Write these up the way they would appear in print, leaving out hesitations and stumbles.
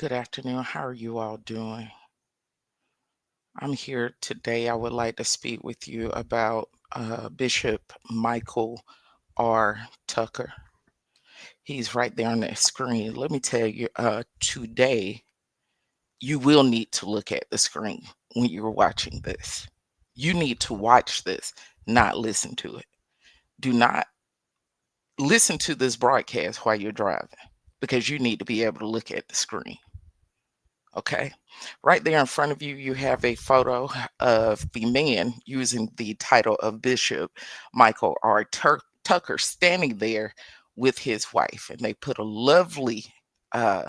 Good afternoon. How are you all doing? I'm here today. I would like to speak with you about Bishop Michael R. Tucker. He's right there on the screen. Let me tell you, today you will need to look at the screen when you're watching this. You need to watch this, not listen to it. Do not listen to this broadcast while you're driving because you need to be able to look at the screen. Okay. Right there in front of you, you have a photo of the man using the title of Bishop Michael R. Tucker standing there with his wife. And they put a lovely uh,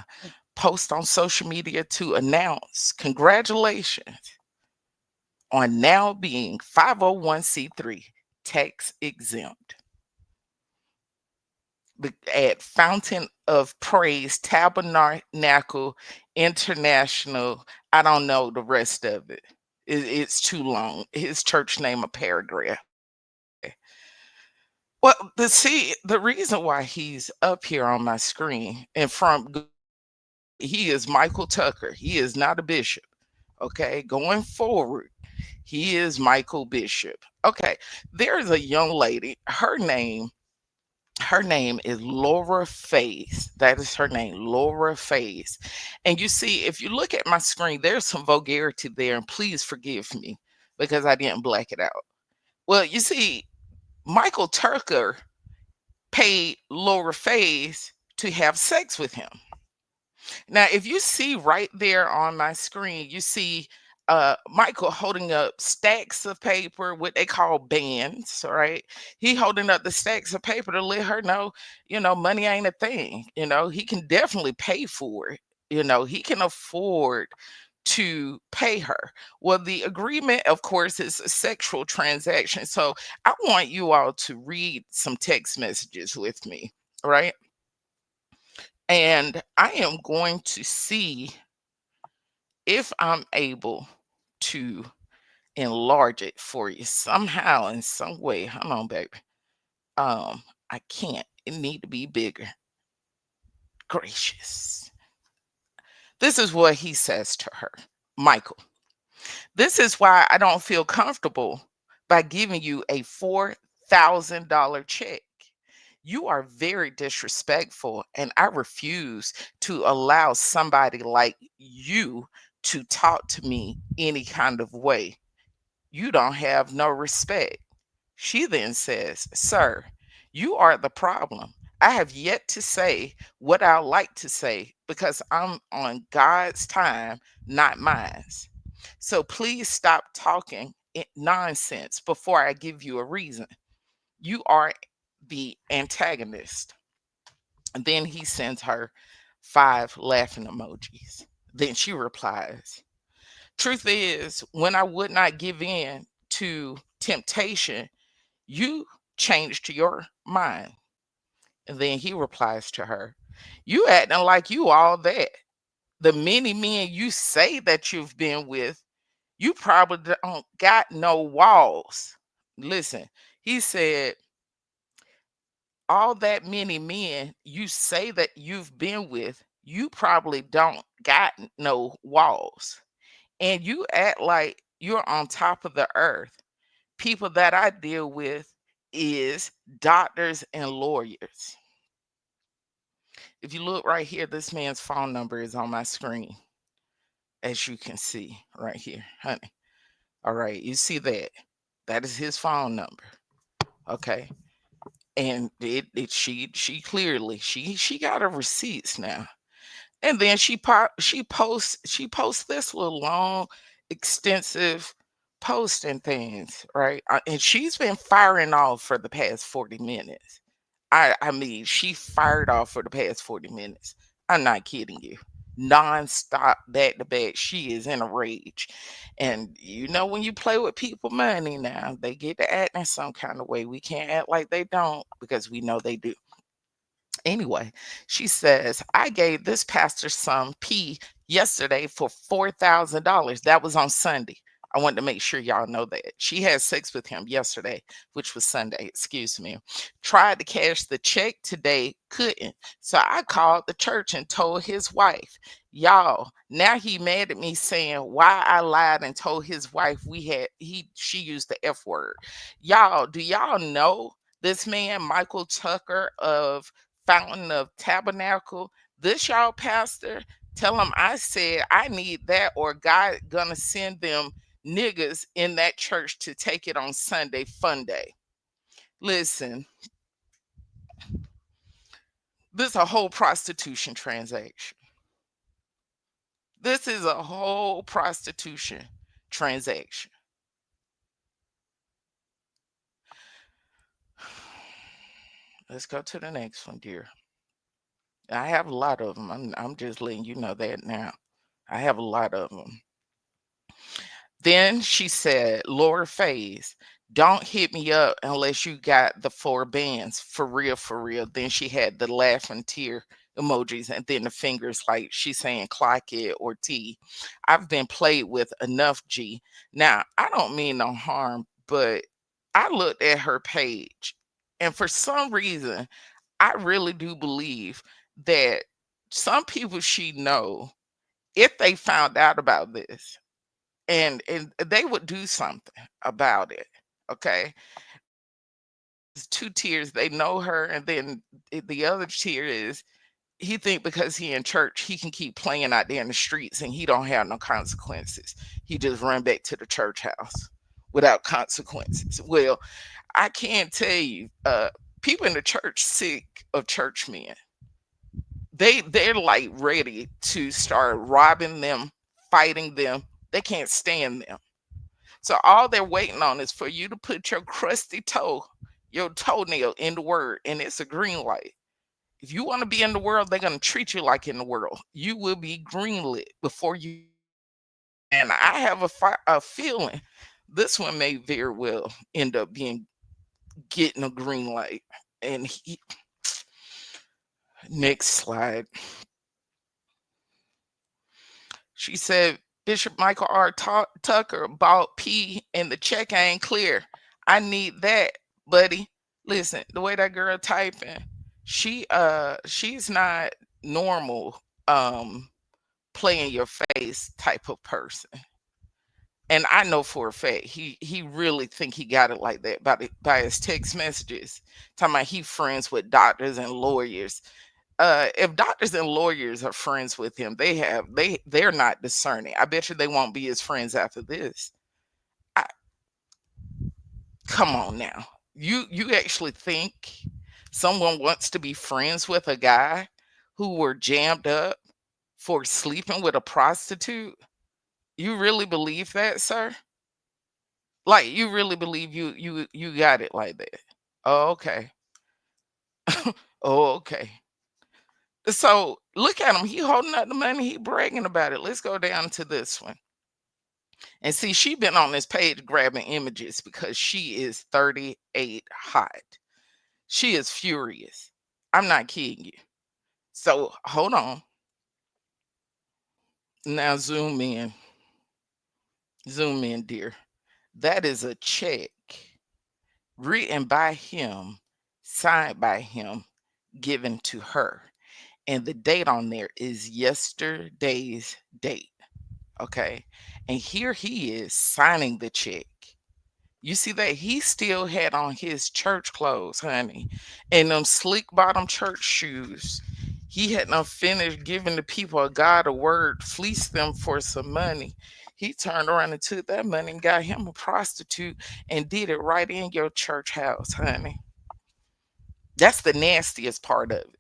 post on social media to announce congratulations on now being 501c3 tax exempt at Fountain of Praise Tabernacle International. I don't know the rest of it. It's too long. His church name a paragraph. Okay. Well, the reason why he's up here on my screen and he is Michael Tucker. He is not a bishop. Okay, going forward, he is Michael Bishop. Okay, there's a young lady. Her name is Laura Faze. That is her name, Laura Faze. And you see, if you look at my screen, there's some vulgarity there, and please forgive me because I didn't black it out. Well, you see, Michael Tucker paid Laura Faze to have sex with him. Now, if you see right there on my screen, you see Michael holding up stacks of paper, what they call bands, right? He holding up the stacks of paper to let her know, money ain't a thing. He can definitely pay for it. He can afford to pay her. Well, the agreement, of course, is a sexual transaction. So I want you all to read some text messages with me, right? And I am going to see if I'm able to enlarge it for you somehow in some way. Hold on, baby. I can't. It need to be bigger. Gracious. This is what he says to her. Michael, this is why I don't feel comfortable by giving you a $4,000 check. You are very disrespectful, and I refuse to allow somebody like you to talk to me any kind of way. You don't have no respect. She then says, Sir, you are the problem. I have yet to say what I like to say because I'm on God's time, not mine. So please stop talking nonsense before I give you a reason. You are the antagonist. And then he sends her 5 laughing emojis. Then she replies, Truth is, when I would not give in to temptation, you changed your mind. And then he replies to her, You acting like you all that. The many men you say that you've been with, you probably don't got no walls. Listen, he said, all that many men you say that you've been with, you probably don't got no walls. And you act like you're on top of the earth. People that I deal with is doctors and lawyers. If you look right here, this man's phone number is on my screen, as you can see right here, honey. All right, you see that? That is his phone number. Okay. And she clearly she got her receipts now. And then she posts this little long, extensive post and things, right? And she's been firing off for the past 40 minutes. I mean, she fired off for the past 40 minutes. I'm not kidding you. Non-stop, back to back. She is in a rage. And when you play with people money now, they get to act in some kind of way. We can't act like they don't because we know they do. Anyway, she says, I gave this pastor some P yesterday for $4,000. That was on Sunday. I wanted to make sure y'all know that. She had sex with him yesterday, which was Sunday, excuse me. Tried to cash the check today, couldn't. So I called the church and told his wife. Y'all, now he mad at me saying why I lied and told his wife she used the F word. Y'all, do y'all know this man, Michael Tucker of Fountain of Tabernacle? This y'all pastor, tell him I said I need that or God gonna send them niggas in that church to take it on Sunday fun day. Listen, this is a whole prostitution transaction. This is a whole prostitution transaction. Let's go to the next one, dear. I have a lot of them. I'm just letting you know that now. I have a lot of them. Then she said, lower phase, don't hit me up unless you got the 4 bands. For real, for real. Then she had the laughing tear emojis and then the fingers like she's saying clock it or T. I've been played with enough, G. Now, I don't mean no harm, but I looked at her page and for some reason, I really do believe that some people she know, if they found out about this, and they would do something about it. Okay, it's 2 tiers. They know her, and then the other tier is he think because he in church he can keep playing out there in the streets and he don't have no consequences. He just run back to the church house without consequences. Well, I can't tell you, people in the church sick of church men. They're like ready to start robbing them, fighting them. They can't stand them. So all they're waiting on is for you to put your crusty toe, your toenail in the word, and it's a green light. If you want to be in the world, they're gonna treat you like in the world. You will be greenlit before you. And I have a feeling this one may very well end up being getting a green light. And next slide. She said, Bishop Michael R. Tucker bought P and the check ain't clear. I need that, buddy. Listen, the way that girl typing, she's not normal play in your face type of person. And I know for a fact he really think he got it like that by his text messages. Talking about he friends with doctors and lawyers. If doctors and lawyers are friends with him, they're not discerning. I bet you they won't be his friends after this. I, come on now. You actually think someone wants to be friends with a guy who were jammed up for sleeping with a prostitute? You really believe that, sir? Like you really believe you got it like that? Oh, okay. Oh, okay. So look at him. He holding up the money. He bragging about it. Let's go down to this one and see. She been on this page grabbing images because she is 38 hot. She is furious. I'm not kidding you. So hold on. Now zoom in. Zoom in, dear. That is a check written by him, signed by him, given to her. And the date on there is yesterday's date. Okay. And here he is signing the check. You see that he still had on his church clothes, honey, and them slick bottom church shoes. He had not finished giving the people of God a word, fleeced them for some money. He turned around and took that money and got him a prostitute and did it right in your church house, honey. That's the nastiest part of it.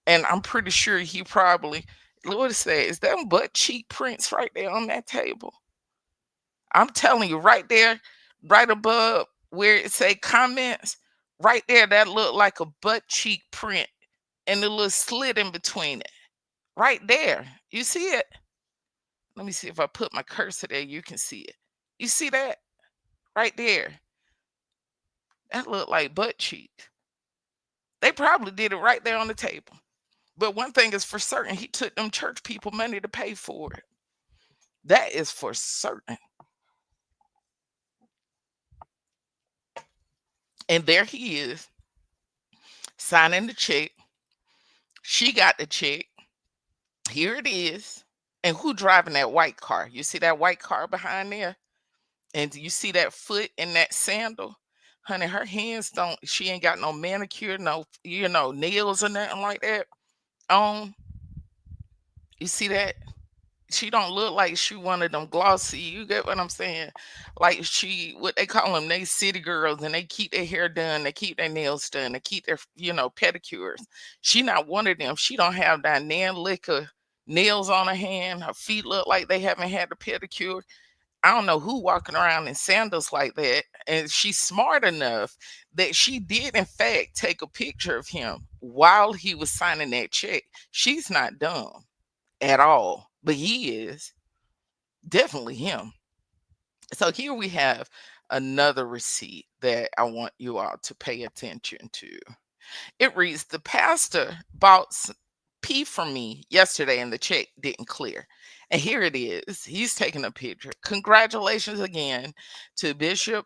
And I'm pretty sure he probably, what is that? Is that butt cheek prints right there on that table? I'm telling you, right there, right above where it say comments, right there, that look like a butt cheek print and a little slit in between it. Right there. You see it? Let me see if I put my cursor there, you can see it. You see that? Right there. That look like butt cheek. They probably did it right there on the table. But one thing is for certain, he took them church people money to pay for it. That is for certain. And there he is, signing the check. She got the check. Here it is. And who driving that white car? You see that white car behind there? And you see that foot in that sandal? Honey, her hands don't, she ain't got no manicure, no, nails or nothing like that on. You see that? She don't look like she one of them glossy. You get what I'm saying? Like she, what they call them, they city girls, and they keep their hair done, they keep their nails done, they keep their pedicures. She not one of them. She don't have that nan lick of nails on her hand. Her feet look like they haven't had a pedicure. I don't know who walking around in sandals like that. And she's smart enough that she did in fact take a picture of him while he was signing that check. She's not dumb at all, but he is definitely him. So here we have another receipt that I want you all to pay attention to. It reads, the pastor bought pee from me yesterday and the check didn't clear. And here it is. He's taking a picture. Congratulations again to Bishop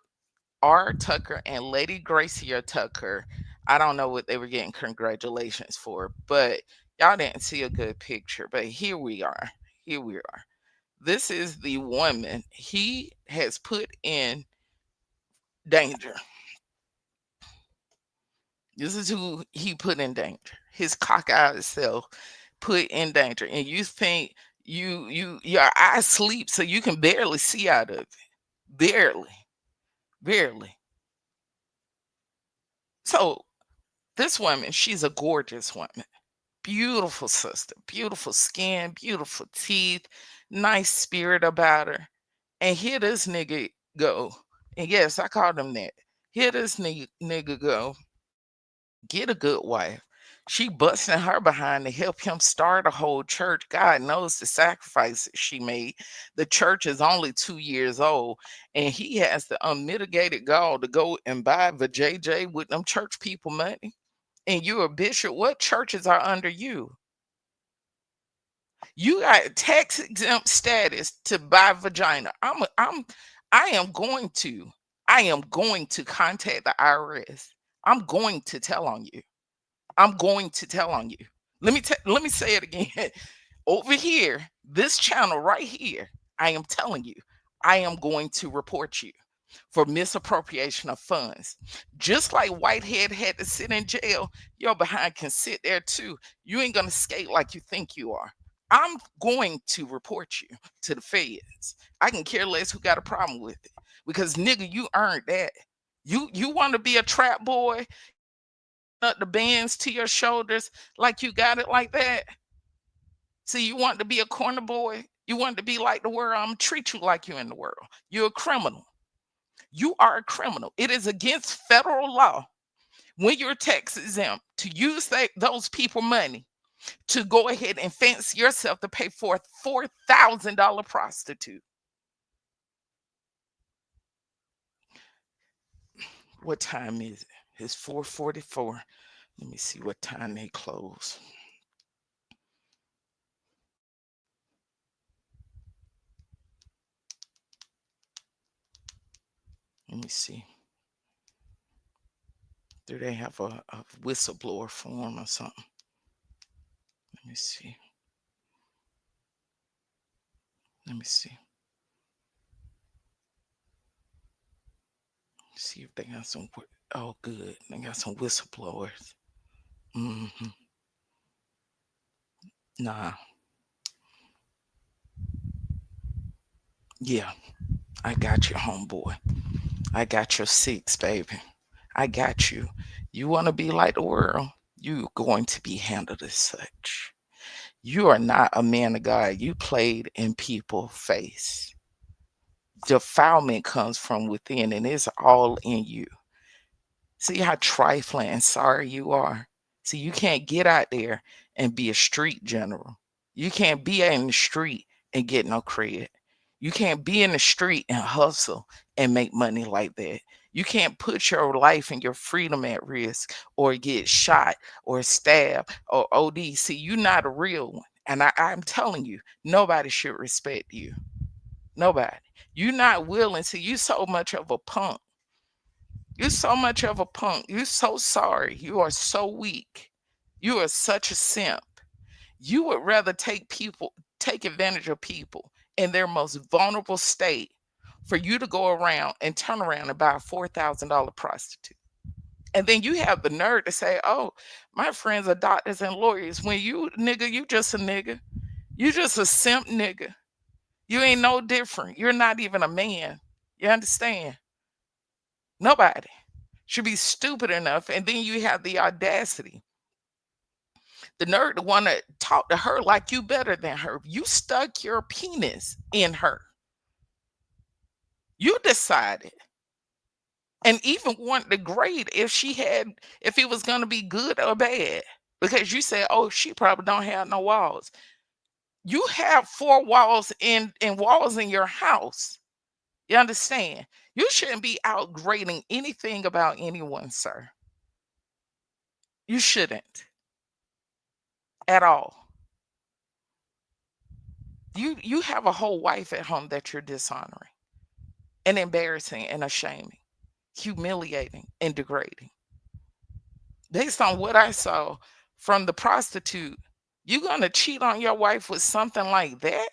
R. Tucker and Lady Gracia Tucker. I don't know what they were getting congratulations for, but y'all didn't see a good picture. But here we are. Here we are. This is the woman he has put in danger. This is who he put in danger. His cockeyed self put in danger. And you think your eyes sleep so you can barely see out of it. Barely. Barely. So this woman, she's a gorgeous woman. Beautiful sister, beautiful skin, beautiful teeth, nice spirit about her. And here this nigga go. And yes, I called him that. Here this nigga go. Get a good wife. She busting her behind to help him start a whole church. God knows the sacrifices she made. The church is only 2 years old, and he has the unmitigated gall to go and buy the JJ with them church people money. And you're a bishop. What churches are under you? You got tax exempt status to buy vagina. I am going to contact the IRS. I'm going to tell on you. I'm going to tell on you. Let me say it again. Over here, this channel right here, I am telling you, I am going to report you for misappropriation of funds. Just like Whitehead had to sit in jail, your behind can sit there too. You ain't gonna skate like you think you are. I'm going to report you to the feds. I can care less who got a problem with it. Because nigga, you earned that. You want to be a trap boy, up the bands to your shoulders like you got it like that. See, you want to be a corner boy. You want to be like the world. I'm gonna treat you like you're in the world. You're a criminal. You are a criminal. It is against federal law when you're tax exempt to use those people money to go ahead and fancy yourself to pay for a $4,000 prostitute. What time is it? It's 4:44. Let me see what time they close. Let me see. Do they have a whistleblower form or something? Let me see. Let me see. See if they got some. Oh, good. They got some whistleblowers. hmm Nah. Yeah, I got you, homeboy. I got your six, baby. I got you. You want to be like the world? You're going to be handled as such. You are not a man of God. You played in people's face. Defilement comes from within, and it's all in you. See how trifling and sorry you are. See, you can't get out there and be a street general. You can't be in the street and get no credit. You can't be in the street and hustle and make money like that. You can't put your life and your freedom at risk or get shot or stabbed or OD. See, you're not a real one. And I'm telling you, nobody should respect you. Nobody. You're not willing to, you so much of a punk. You're so much of a punk. You're so sorry. You are so weak. You are such a simp. You would rather take advantage of people in their most vulnerable state for you to go around and turn around and buy a $4,000 prostitute. And then you have the nerve to say, oh, my friends are doctors and lawyers. When you, nigga, you just a nigga. You just a simp nigga. You ain't no different. You're not even a man. You understand? Nobody should be stupid enough. And then you have the audacity, the nerve to want to talk to her like you better than her. You stuck your penis in her. You decided. And even want to grade if it was going to be good or bad. Because you said, oh, she probably don't have no walls. You have four walls and walls in your house. You understand? You shouldn't be out grading anything about anyone, sir. You shouldn't at all. You have a whole wife at home that you're dishonoring and embarrassing and shaming, humiliating and degrading. Based on what I saw from the prostitute, you gonna cheat on your wife with something like that?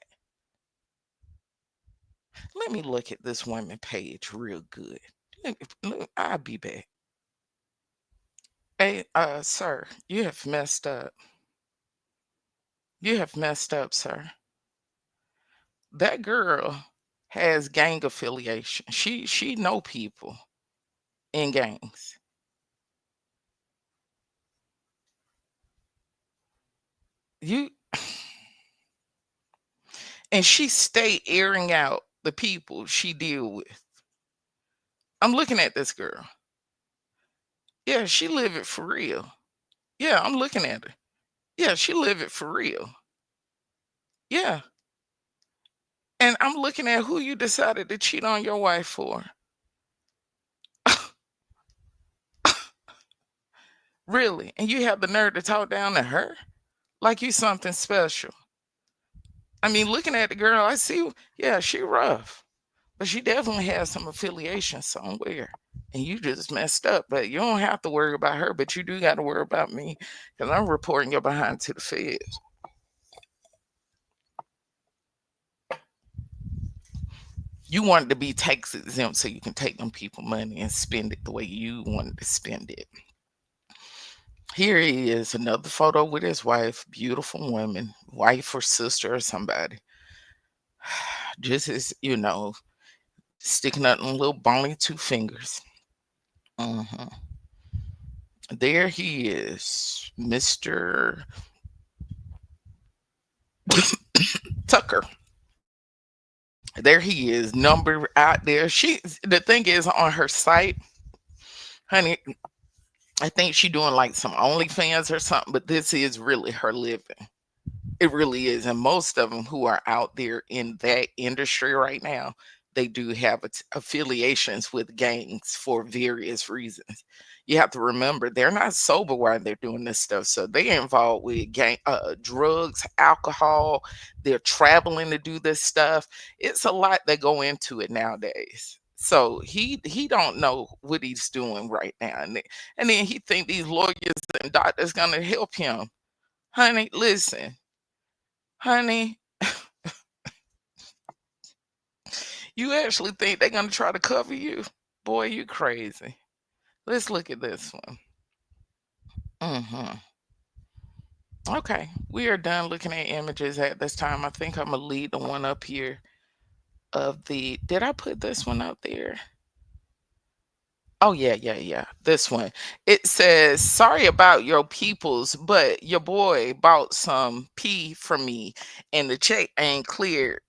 Let me look at this woman page real good. I'll be back. Hey, sir, you have messed up. You have messed up, sir. That girl has gang affiliation. She know people in gangs. You and she stay airing out the people she deal with. I'm looking at this girl. Yeah, she live it for real. Yeah, I'm looking at her. Yeah, she live it for real. Yeah. And I'm looking at who you decided to cheat on your wife for. Really? And you have the nerve to talk down to her? Like you something special. I mean, looking at the girl, I see, yeah, she rough. But she definitely has some affiliation somewhere. And you just messed up. But you don't have to worry about her, but you do got to worry about me. Because I'm reporting your behind to the feds. You wanted to be tax exempt so you can take them people money and spend it the way you wanted to spend it. Here he is, another photo with his wife, beautiful woman, wife or sister or somebody. Just as, sticking out in little bony two fingers. Mhm. There he is, Mr. Tucker. There he is, number out there. The thing is on her site, honey, I think she doing like some OnlyFans or something, but this is really her living. It really is. And most of them who are out there in that industry right now, they do have affiliations with gangs for various reasons. You have to remember they're not sober while they're doing this stuff. So they're involved with drugs, alcohol. They're traveling to do this stuff. It's a lot that go into it nowadays. So he don't know what he's doing right now. And then he think these lawyers and doctors gonna help him. Honey, listen. Honey, you actually think they're gonna try to cover you? Boy, you crazy. Let's look at this one. hmm Okay, we are done looking at images at this time. I think I'm gonna leave the one up here of the. Did I put this one up there? Oh yeah, yeah, yeah. This one. It says, "Sorry about your peoples, but your boy bought some pee from me, and the check ain't cleared.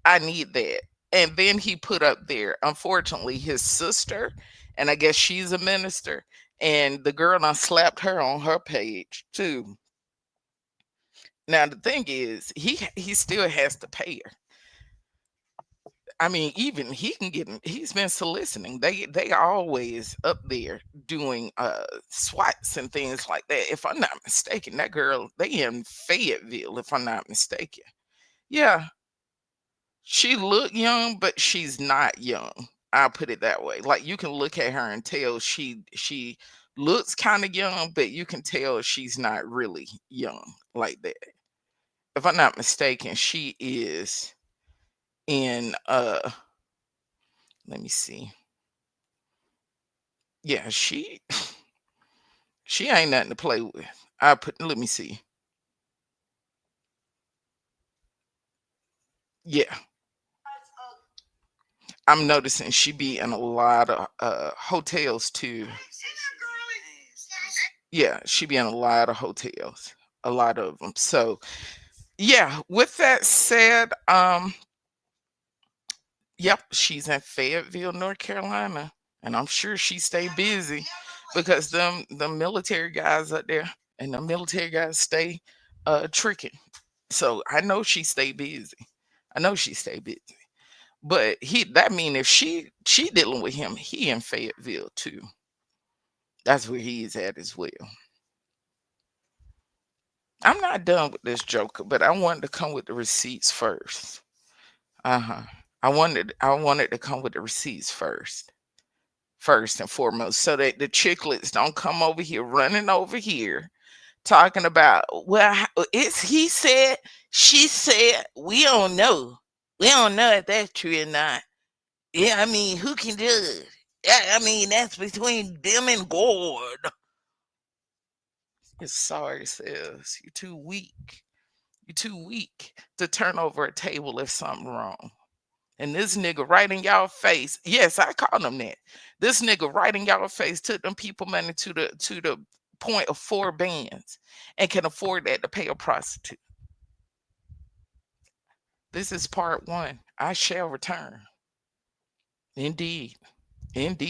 I need that." And then he put up there, unfortunately, his sister, and I guess she's a minister, and the girl done slapped her on her page too. Now the thing is, he still has to pay her. I mean, even he can get. He's been soliciting. They always up there doing swats and things like that. If I'm not mistaken, that girl they in Fayetteville. If I'm not mistaken, yeah. She look young, but she's not young. I'll put it that way. Like you can look at her and tell she looks kind of young, but you can tell she's not really young like that. if I'm not mistaken, she is in let me see. Yeah, she ain't nothing to play with. Let me see. Yeah, I'm noticing she be in a lot of hotels too. Yeah, she be in a lot of hotels, a lot of them. So yeah, with that said, yep, she's in Fayetteville, North Carolina, and I'm sure she stay busy because the military guys up there and the military guys stay tricking. So I know she stay busy. I know she stay busy. But that mean if she dealing with him, he in Fayetteville too. That's where he is at as well. I'm not done with this joker, but I wanted to come with the receipts first. Uh-huh. I wanted to come with the receipts first and foremost, so that the chicklets don't come over here running over here talking about, well, it's he said, she said, we don't know. We don't know if that's true or not. Yeah, I mean, who can judge? Yeah, I mean, that's between them and God. It's sorry, sis. You're too weak. You're too weak to turn over a table if something wrong. And this nigga right in y'all face. Yes, I called him that. This nigga right in y'all face took them people money to the point of 4 bands and can afford that to pay a prostitute. This is part one. I shall return. Indeed. Indeed.